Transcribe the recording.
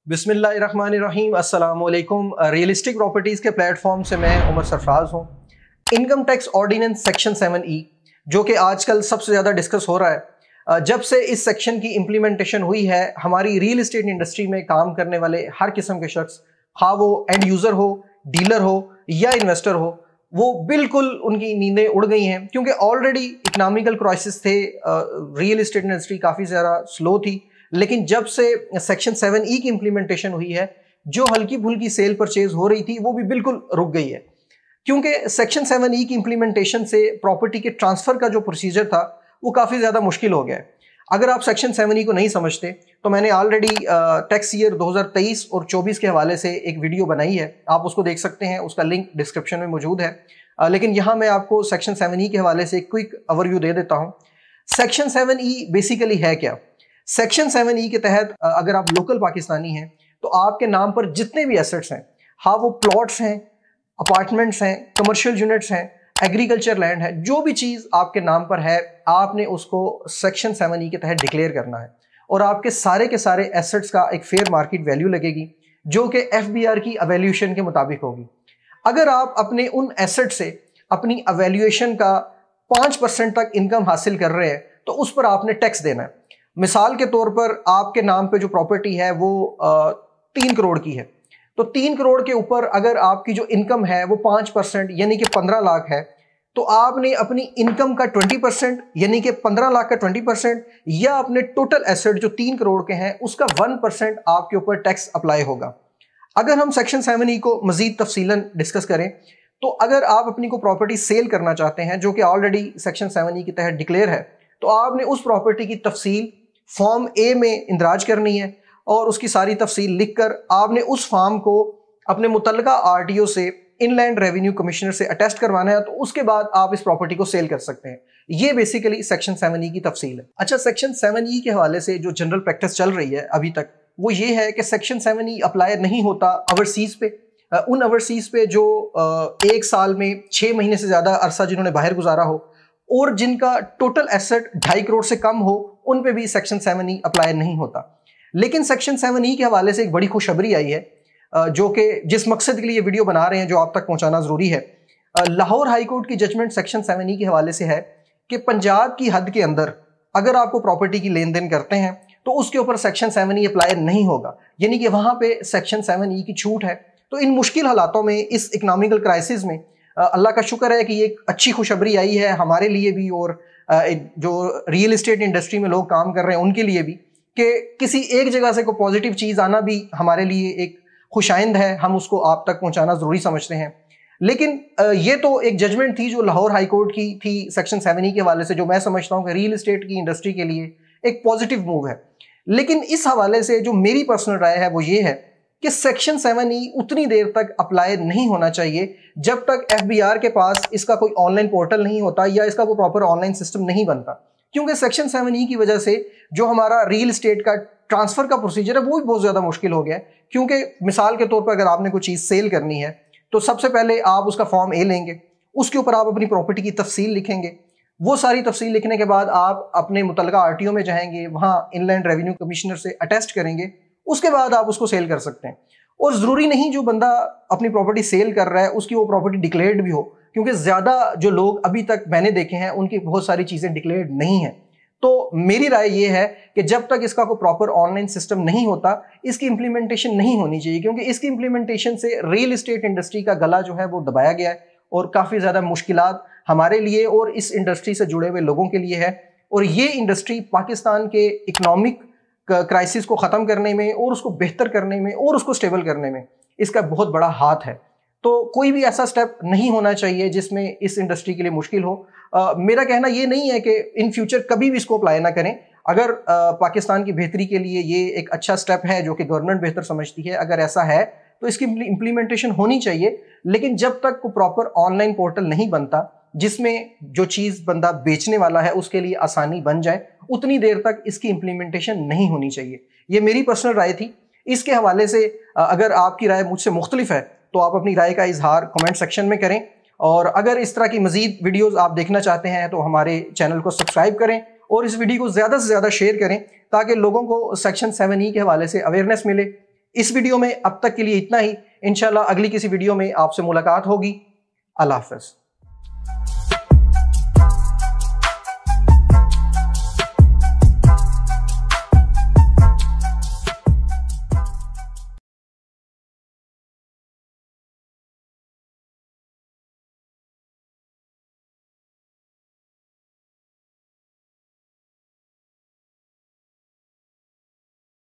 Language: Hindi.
बिस्मिल्लाहिर्रहमानिर्रहीम, अस्सलाम वालेकुम। रियलिस्टिक प्रॉपर्टीज़ के प्लेटफॉर्म से मैं उमर सरफराज हूँ। Income tax ordinance section 7E जो कि आजकल सबसे ज़्यादा डिस्कस हो रहा है, जब से इस सेक्शन की इम्प्लीमेंटेशन हुई है, हमारी रियल इस्टेट इंडस्ट्री में काम करने वाले हर किस्म के शख्स, हाँ वो एंड यूज़र हो, डीलर हो या इन्वेस्टर हो, वो बिल्कुल उनकी नींदें उड़ गई हैं क्योंकि ऑलरेडी इकनॉमिकल क्राइसिस थे। रियल इस्टेट इंडस्ट्री काफ़ी ज़्यादा स्लो थी, लेकिन जब से सेक्शन 7E की इम्प्लीमेंटेशन हुई है, जो हल्की फुल्की सेल परचेज हो रही थी वो भी बिल्कुल रुक गई है क्योंकि सेक्शन 7E की इम्प्लीमेंटेशन से प्रॉपर्टी के ट्रांसफर का जो प्रोसीजर था वो काफ़ी ज़्यादा मुश्किल हो गया है। अगर आप सेक्शन 7E को नहीं समझते तो मैंने ऑलरेडी टैक्स ईयर 2023 और 24 के हवाले से एक वीडियो बनाई है, आप उसको देख सकते हैं, उसका लिंक डिस्क्रिप्शन में मौजूद है। लेकिन यहाँ मैं आपको सेक्शन 7E के हवाले से एक क्विक ओवरव्यू दे देता हूँ। सेक्शन 7E बेसिकली है क्या? सेक्शन 7E के तहत अगर आप लोकल पाकिस्तानी हैं तो आपके नाम पर जितने भी एसेट्स हैं, हाँ वो प्लॉट्स हैं, अपार्टमेंट्स हैं, कमर्शियल यूनिट्स हैं, एग्रीकल्चर लैंड है, जो भी चीज़ आपके नाम पर है, आपने उसको सेक्शन 7E के तहत डिक्लेयर करना है और आपके सारे के सारे एसेट्स का एक फेयर मार्केट वैल्यू लगेगी जो कि FBR की अवेल्यूएशन के मुताबिक होगी। अगर आप अपने उन एसेट से अपनी अवेल्यूएशन का 5% तक इनकम हासिल कर रहे हैं तो उस पर आपने टैक्स देना है। मिसाल के तौर पर आपके नाम पे जो प्रॉपर्टी है वो 3 करोड़ की है, तो 3 करोड़ के ऊपर अगर आपकी जो इनकम है वो 5% यानी कि 15 लाख है, तो आपने अपनी इनकम का 20% यानी कि 15 लाख का 20% या अपने टोटल एसेट जो 3 करोड़ के हैं उसका 1% आपके ऊपर टैक्स अप्लाई होगा। अगर हम सेक्शन 7E को मजीद तफसीलन डिस्कस करें तो अगर आप अपनी को प्रॉपर्टी सेल करना चाहते हैं जो कि ऑलरेडी सेक्शन 7E के तहत डिक्लेयर है, तो आपने उस प्रॉपर्टी की तफसील फॉर्म ए में इंदराज करनी है और उसकी सारी तफसील लिखकर आपने उस फॉर्म को अपने मुतल्लिका RTO से, इनलैंड रेवेन्यू कमिश्नर से अटेस्ट करवाना है, तो उसके बाद आप इस प्रॉपर्टी को सेल कर सकते हैं। ये बेसिकली सेक्शन 7E की तफसील है। अच्छा, सेक्शन 7E के हवाले से जो जनरल प्रैक्टिस चल रही है अभी तक वो ये है कि सेक्शन 7E अप्लाई नहीं होता ओवरसीज पे, उन ओवरसीज पे जो 1 साल में 6 महीने से ज्यादा अरसा जिन्होंने बाहर गुजारा हो और जिनका टोटल एसेट 2.5 करोड़ से कम हो, उन पे भी सेक्शन 7E अप्लाई नहीं होता। लेकिन सेक्शन 7E के हवाले से एक बड़ी खुशखबरी आई है जो कि जिस मकसद के लिए वीडियो बना रहे हैं जो आप तक पहुंचाना जरूरी है। लाहौर हाई कोर्ट की जजमेंट सेक्शन 7E के हवाले से है कि पंजाब की हद के अंदर अगर आपको प्रॉपर्टी की लेन देन करते हैं तो उसके ऊपर सेक्शन 7E अप्लाई नहीं होगा, यानी कि वहां पे सेक्शन 7E की छूट है। तो इन मुश्किल हालातों में, इस इकनॉमिकल क्राइसिस में अल्लाह का शुक्र है कि ये एक अच्छी खुशखबरी आई है हमारे लिए भी और जो रियल इस्टेट इंडस्ट्री में लोग काम कर रहे हैं उनके लिए भी, कि किसी एक जगह से कोई पॉजिटिव चीज़ आना भी हमारे लिए एक खुशाइंद है, हम उसको आप तक पहुंचाना ज़रूरी समझते हैं। लेकिन ये तो एक जजमेंट थी जो लाहौर हाई कोर्ट की थी सेक्शन 7E के हवाले से, जो मैं समझता हूँ कि रियल इस्टेट की इंडस्ट्री के लिए एक पॉजिटिव मूव है। लेकिन इस हवाले से जो मेरी पर्सनल राय है वो ये है कि सेक्शन 7E उतनी देर तक अप्लाई नहीं होना चाहिए जब तक FBR के पास इसका कोई ऑनलाइन पोर्टल नहीं होता या इसका कोई प्रॉपर ऑनलाइन सिस्टम नहीं बनता, क्योंकि सेक्शन 7E की वजह से जो हमारा रियल एस्टेट का ट्रांसफर का प्रोसीजर है वो भी बहुत ज्यादा मुश्किल हो गया है। क्योंकि मिसाल के तौर पर अगर आपने कोई चीज सेल करनी है तो सबसे पहले आप उसका फॉर्म ए लेंगे, उसके ऊपर आप अपनी प्रॉपर्टी की तफसील लिखेंगे, वो सारी तफसील लिखने के बाद आप अपने मुतल्लिका RTO में जाएंगे, वहां इनलैंड रेवेन्यू कमिश्नर से अटेस्ट करेंगे, उसके बाद आप उसको सेल कर सकते हैं। और ज़रूरी नहीं जो बंदा अपनी प्रॉपर्टी सेल कर रहा है उसकी वो प्रॉपर्टी डिक्लेयर्ड भी हो, क्योंकि ज़्यादा जो लोग अभी तक मैंने देखे हैं उनकी बहुत सारी चीज़ें डिक्लेयर्ड नहीं हैं। तो मेरी राय ये है कि जब तक इसका कोई प्रॉपर ऑनलाइन सिस्टम नहीं होता इसकी इम्प्लीमेंटेशन नहीं होनी चाहिए, क्योंकि इसकी इम्प्लीमेंटेशन से रियल इस्टेट इंडस्ट्री का गला जो है वो दबाया गया है और काफ़ी ज़्यादा मुश्किलात हमारे लिए और इस इंडस्ट्री से जुड़े हुए लोगों के लिए है। और ये इंडस्ट्री पाकिस्तान के इकनॉमिक क्राइसिस को ख़त्म करने में और उसको बेहतर करने में और उसको स्टेबल करने में इसका बहुत बड़ा हाथ है। तो कोई भी ऐसा स्टेप नहीं होना चाहिए जिसमें इस इंडस्ट्री के लिए मुश्किल हो। मेरा कहना ये नहीं है कि इन फ्यूचर कभी भी इसको अप्लाई ना करें। अगर पाकिस्तान की बेहतरी के लिए ये एक अच्छा स्टेप है जो कि गवर्नमेंट बेहतर समझती है, अगर ऐसा है तो इसकी इम्प्लीमेंटेशन होनी चाहिए। लेकिन जब तक को प्रॉपर ऑनलाइन पोर्टल नहीं बनता जिसमें जो चीज़ बंदा बेचने वाला है उसके लिए आसानी बन जाए, उतनी देर तक इसकी इम्प्लीमेंटेशन नहीं होनी चाहिए। ये मेरी पर्सनल राय थी। इसके हवाले से अगर आपकी राय मुझसे मुख्तलिफ है तो आप अपनी राय का इजहार कमेंट सेक्शन में करें, और अगर इस तरह की मजीद वीडियोस आप देखना चाहते हैं तो हमारे चैनल को सब्सक्राइब करें और इस वीडियो को ज़्यादा से ज़्यादा शेयर करें ताकि लोगों को सेक्शन 7E के हवाले से अवेयरनेस मिले, इस वीडियो में अब तक के लिए इतना ही। इंशाल्लाह अगली किसी वीडियो में आपसे मुलाकात होगी। अल्लाह हाफ़िज़।